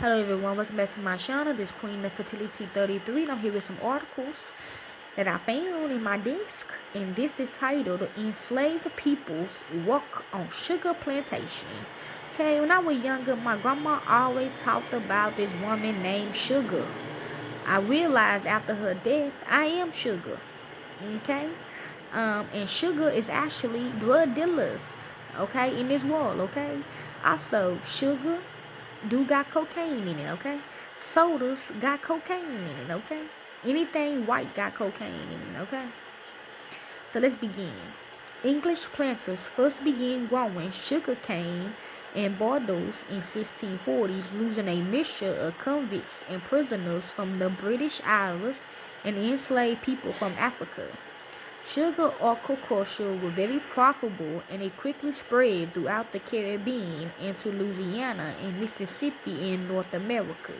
Hello everyone, welcome back to my channel. This is Queen of Fertility 33 and I'm here with some articles that I found in my desk, and this is titled Enslaved Peoples Work on Sugar Plantation. Okay, when I was younger, my grandma always talked about this woman named Sugar. I realized after her death, I am Sugar. Okay, and sugar is actually drug dealers, okay, in this world, okay. Also, sugar do got cocaine in it, okay. Sodas got cocaine in it, okay. Anything white got cocaine in it, okay. So let's begin. English planters first began growing sugar cane in Bordeaux in 1640s, using a mixture of convicts and prisoners from the British Isles and enslaved people from Africa. Sugar aquaculture was very profitable, and it quickly spread throughout the Caribbean into Louisiana and Mississippi in North America.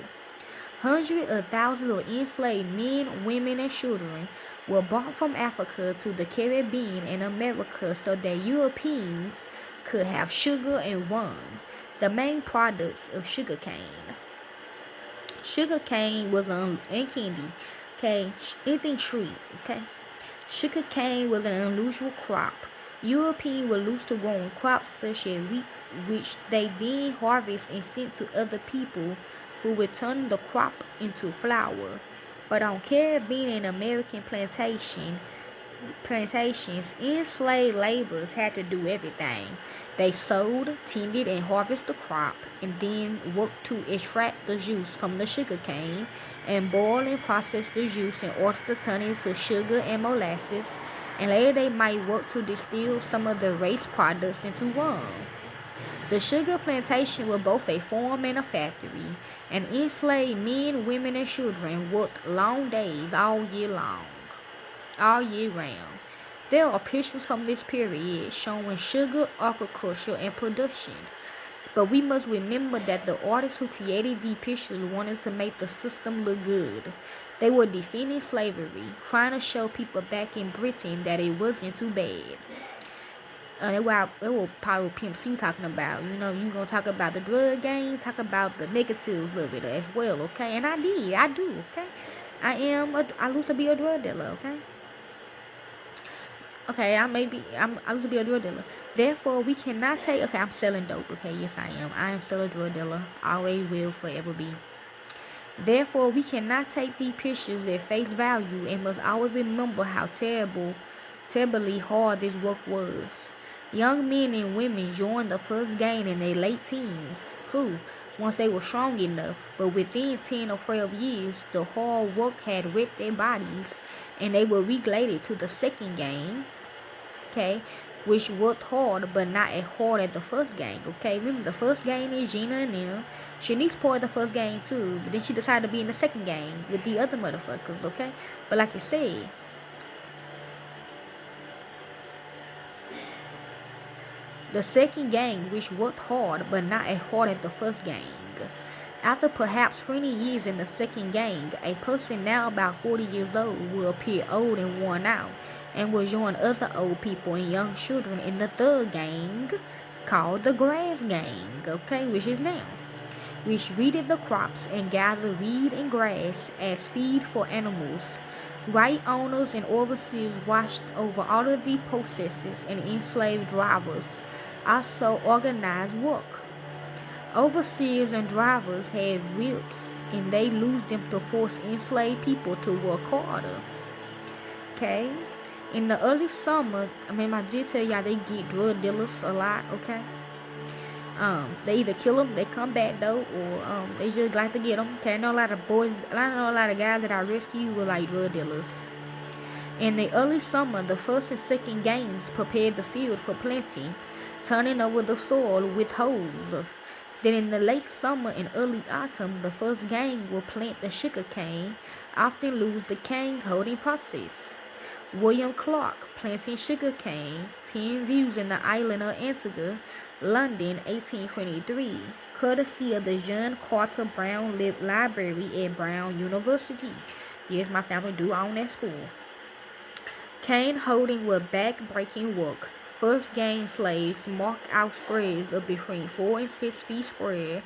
Hundreds of thousands of enslaved men, women, and children were brought from Africa to the Caribbean and America so that Europeans could have sugar and rum, the main products of sugarcane. Sugarcane was and candy, okay, anything sweet, okay. Sugar cane was an unusual crop. Europeans were used to growing crops such as wheat, which they then harvested and sent to other people who would turn the crop into flour. But on Caribbean and American plantations, enslaved laborers had to do everything. They sowed, tended, and harvested the crop, and then worked to extract the juice from the sugar cane, and boil and process the juice in order to turn it into sugar and molasses, and later they might work to distill some of the race products into rum. The sugar plantation was both a farm and a factory, and enslaved men, women, and children worked long days all year round. There are pictures from this period showing sugar agriculture and production. But we must remember that the artists who created these pictures wanted to make the system look good. They were defending slavery, trying to show people back in Britain that it wasn't too bad. That's what probably Pimp C talking about. You know, you gonna talk about the drug game, talk about the negatives of it as well, okay? And I do, okay? I used to be a drug dealer, okay? Okay, I used to be a drug dealer. Therefore, we cannot take, okay, I'm selling dope, okay? Yes, I am. I am still a drug dealer. Always will, forever be. Therefore, we cannot take these pictures at face value and must always remember how terribly hard this work was. Young men and women joined the first gang in their late teens, who, once they were strong enough, but within 10 or 12 years, the hard work had wrecked their bodies, and they were relegated to the second gang, okay, which worked hard but not as hard as the first gang, okay. Remember, the first gang is Gina and them. Shanice part of the first gang too, but then she decided to be in the second gang with the other motherfuckers, okay. But like I said, the second gang, which worked hard but not as hard as the first gang. After perhaps 20 years in the second gang, a person now about 40 years old will appear old and worn out, and will join other old people and young children in the third gang, called the grass gang, okay, which is now, which weeded the crops and gathered weed and grass as feed for animals. Right owners and overseers watched over all of the processes, and enslaved drivers also organized work. Overseers and drivers had whips, and they used them to force enslaved people to work harder. Okay? In the early summer, I did tell y'all they get drug dealers a lot, okay? They either kill them, they come back though, or they just like to get them. Okay, I know a lot of boys, I know a lot of guys that I rescued were like drug dealers. In the early summer, the first and second gangs prepared the field for planting, turning over the soil with hoes. Then in the late summer and early autumn, the first gang will plant the sugar cane, often lose the cane holding process. William Clark, Planting Sugar Cane, 10 Views in the Island of Antigua, London, 1823, courtesy of the John Carter Brown Library at Brown University. Yes, my family do own that school. Cane holding was back-breaking work. First gang slaves marked out squares of between 4 and 6 feet square.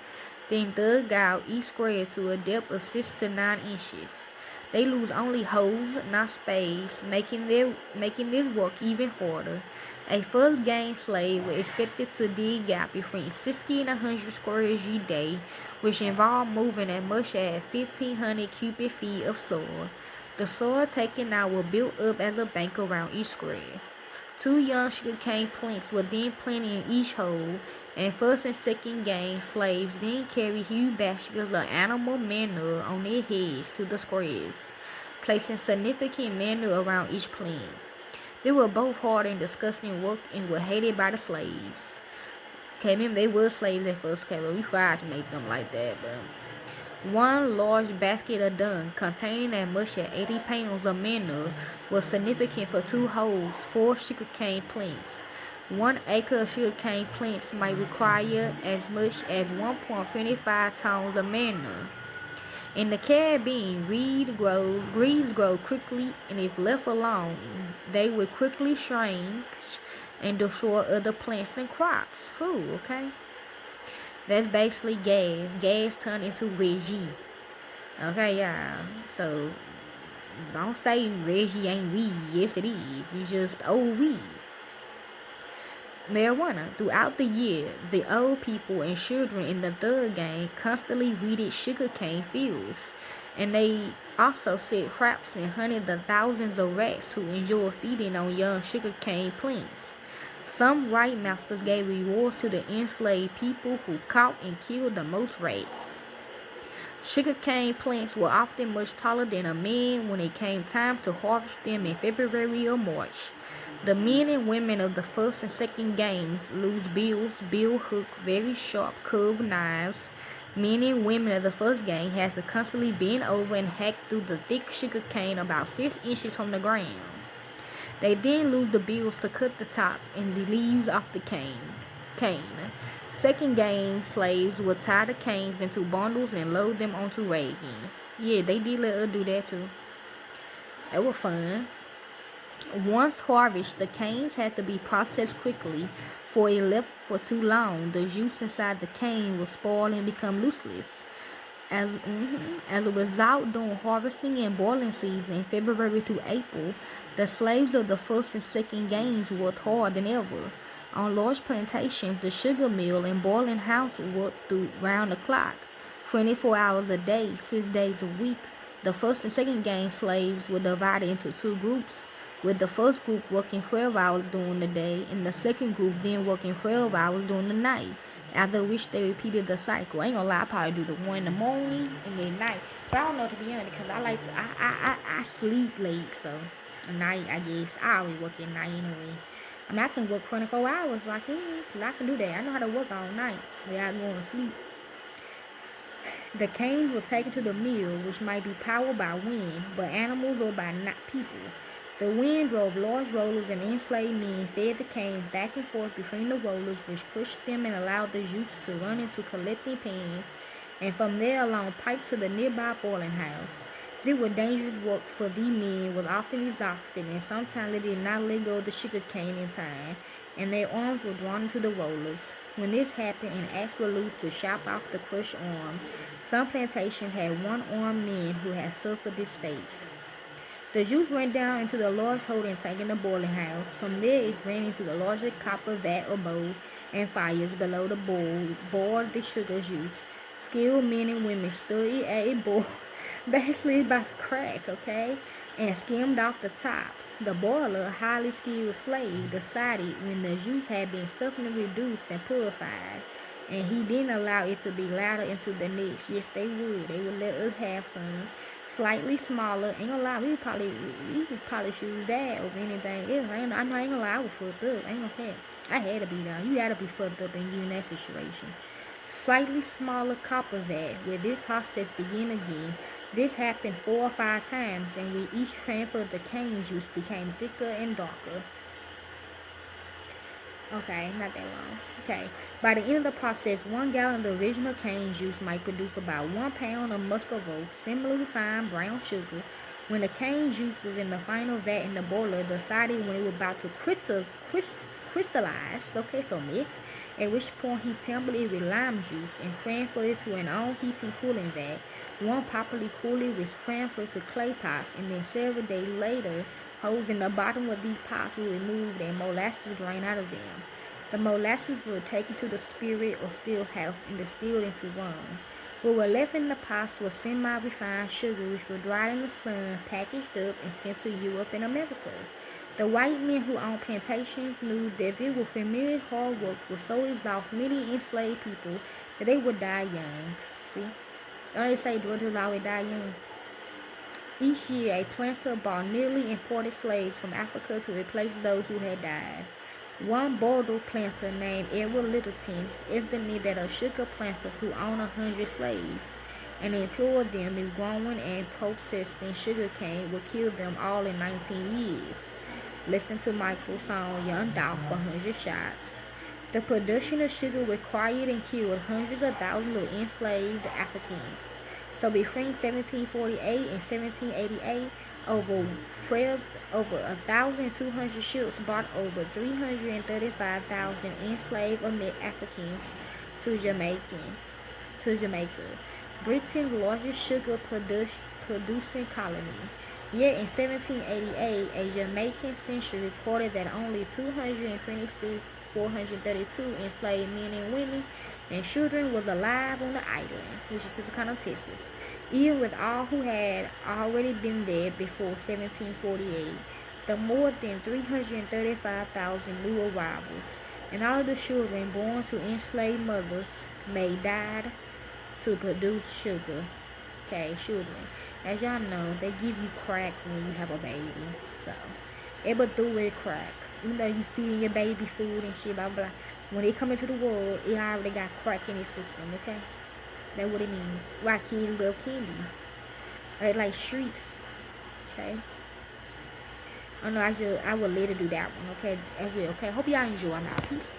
then dug out each square to a depth of 6 to 9 inches. They used only hoes, not spades, making this work even harder. A first gang slave was expected to dig out between 60 and 100 squares each day, which involved moving as much as 1,500 cubic feet of soil. The soil taken out was built up as a bank around each square. 2 young sugarcane plants were then planted in each hole, and first and second gang slaves then carried huge baskets of animal manure on their heads to the squares, placing significant manure around each plant. They were both hard and disgusting work and were hated by the slaves. Okay, remember they were slaves at first, okay, but we tried to make them like that, but one large basket of dung containing as much as 80 pounds of manure was significant for 2 holes, 4 sugarcane plants. 1 acre of sugarcane plants might require as much as 1.25 tons of manure. In the Caribbean, reeds grow quickly, and if left alone, they will quickly shrink and destroy other plants and crops. Ooh, okay? That's basically gas. Gas turned into Reggie. Okay, yeah. So, don't say Reggie ain't weed. Yes, it is. It's just old weed. Marijuana. Throughout the year, the old people and children in the third gang constantly weeded sugarcane fields, and they also set traps and hunted the thousands of rats who enjoyed feeding on young sugarcane plants. Some right masters gave rewards to the enslaved people who caught and killed the most rats. Sugarcane plants were often much taller than a man when it came time to harvest them in February or March. The men and women of the first and second gangs used bill hook, very sharp curved knives. Men and women of the first gang had to constantly bend over and hack through the thick sugarcane about 6 inches from the ground. They then used the bills to cut the top and the leaves off the cane. Second gang slaves would tie the canes into bundles and load them onto wagons. Yeah, they did let us do that too. That was fun. Once harvested, the canes had to be processed quickly, for if left for too long, the juice inside the cane will spoil and become useless. As a result, during harvesting and boiling season, February to April, the slaves of the first and second gangs worked harder than ever. On large plantations, the sugar mill and boiling house worked through round the clock, 24 hours a day, 6 days a week. The first and second gang slaves were divided into 2 groups, with the first group working 12 hours during the day and the second group then working 12 hours during the night, after which they repeated the cycle. I ain't gonna lie, I probably do the one in the morning and then night. But I don't know, to be honest, because I sleep late, so at night, I guess. I always work at night anyway. I mean, I can work 24 hours if I can, because I can do that. I know how to work all night without going to sleep. The canes was taken to the mill, which might be powered by wind, but animals or by not people. The wind drove large rollers, and enslaved men fed the canes back and forth between the rollers, which crushed them and allowed the juice to run into collecting pans, and from there along pipes to the nearby boiling house. This was dangerous work, for these men was often exhausted, and sometimes they did not let go of the sugar cane in time, and their arms were drawn into the rollers. When this happened, an axe was loosed to chop off the crushed arm. Some plantations had one-armed men who had suffered this fate. The juice ran down into the large holding tank in the boiling house. From there, it ran into the larger copper vat or bowl, and fires below the bowl boiled the sugar juice. Skilled men and women stood at a boil, basically by crack, okay, and skimmed off the top. The boiler, a highly skilled slave, decided when the juice had been sufficiently reduced and purified, and he didn't allow it to be louder into the next. Yes, they would. They would let us have some. Slightly smaller. Ain't gonna lie, we could probably choose that over anything else. I ain't gonna lie, I was fucked up. I ain't gonna care. I had to be down. You gotta be fucked up in you in that situation. Slightly smaller copper vat, where this process began again. This happened 4 or 5 times, and with each transfer, the cane juice became thicker and darker. Okay, not that long. Okay, by the end of the process, 1 gallon of the original cane juice might produce about 1 pound of muscovado, similar to fine brown sugar. When the cane juice was in the final vat in the boiler, decided when it was about to crystallize, okay, so milk, at which point he tempered it with lime juice and transferred it to an on-heating cooling vat. One properly cooled it was transferred to clay pots, and then several days later, holes in the bottom of these pots were removed and molasses drained out of them. The molasses were taken to the spirit or still house and distilled into rum. What were left in the pots was semi-refined sugar, which were dried in the sun, packaged up, and sent to Europe and America. The white men who owned plantations knew that this familiar hard work would so exhaust many enslaved people that they would die young. See? They say Georgia would always die young. Each year, a planter bought nearly imported slaves from Africa to replace those who had died. One Bordeaux planter named Edward Littleton estimated that a sugar planter who owned 100 slaves and employed them in growing and processing sugar cane would kill them all in 19 years. Listen to Michael's song Young Dog for 100 Shots. The production of sugar required and killed hundreds of thousands of enslaved Africans. So between 1748 and 1788, over 1,200 ships brought over 335,000 enslaved Africans to Jamaica, Britain's largest sugar producing colony. Yet in 1788, a Jamaican census reported that only 226,432 enslaved men and women and children was alive on the island, which is kind of Texas, even with all who had already been there before 1748. The more than 335,000 new arrivals, and all of the children born to enslaved mothers may die to produce sugar. Okay, children. As y'all know, they give you crack when you have a baby. So, everybody do with crack. Even though you feeding your baby food and shit, blah, blah. When they come into the world, it already got crack in its system, okay? That's what it means. Why kids love candy. They like streets, okay? I know I would later do that one, okay? As well, okay? Hope y'all enjoy. I'm out. Peace.